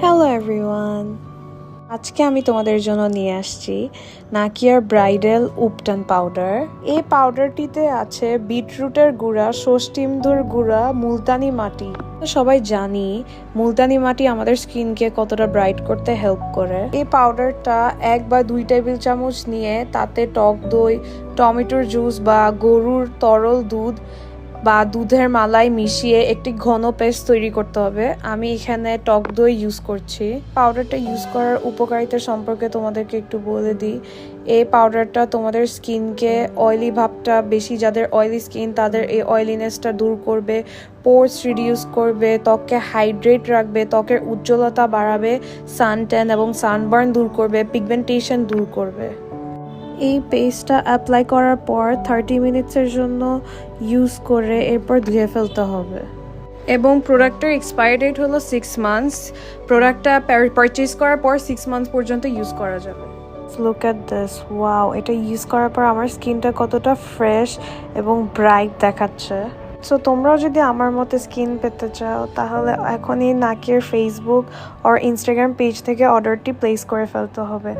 Hello everyone, আজকে আমি তোমাদের জন্য নিয়ে আসছি নাকিয়ার ব্রাইডাল উপটান পাউডার। এই পাউডারটিতে আছে বিটরুটের গুঁড়া, ষষ্ঠীমধুর গুঁড়া, মুলতানি মাটি। সবাই জানি মুলতানি মাটি আমাদের স্কিনকে কতটা ব্রাইট করতে হেল্প করে। এই পাউডারটা 1 বা 2 টেবিল চামচ নিয়ে তাতে টক দই, টমেটোর জুস বা গরুর তরল দুধ বা দুধের মালাই মিশিয়ে একটি ঘন পেস্ট তৈরি করতে হবে। আমি এখানে টক দই ইউজ করছি। পাউডারটা ইউজ করার উপকারিতা সম্পর্কে তোমাদেরকে একটু বলে দিই। এই পাউডারটা তোমাদের স্কিনকে অয়েলি ভাবটা বেশি, যাদের অয়েলি স্কিন তাদের এই অয়েলিনেসটা দূর করবে, পোর্স রিডিউস করবে, ত্বককে হাইড্রেট রাখবে, ত্বকের উজ্জ্বলতা বাড়াবে, সান ট্যান এবং সানবার্ন দূর করবে, পিগমেন্টেশন দূর করবে। এই পেস্টটা অ্যাপ্লাই করার পর 30 মিনিটসের জন্য ইউজ করে এরপর ধুয়ে ফেলতে হবে। এবং প্রোডাক্টের এক্সপায়ার ডেট হলো 6 মান্থস। প্রোডাক্টটা পারচেজ করার পর 6 মান্থস পর্যন্ত ইউজ করা যাবে। Look at this, wow! এটা ইউজ করার পর আমার স্কিনটা কতটা ফ্রেশ এবং ব্রাইট দেখাচ্ছে। সো তোমরাও যদি আমার মতো স্কিন পেতে চাও তাহলে এখনই নাকিয়ার ফেসবুক আর ইনস্টাগ্রাম পেজ থেকে অর্ডারটি প্লেস করে ফেলতে হবে।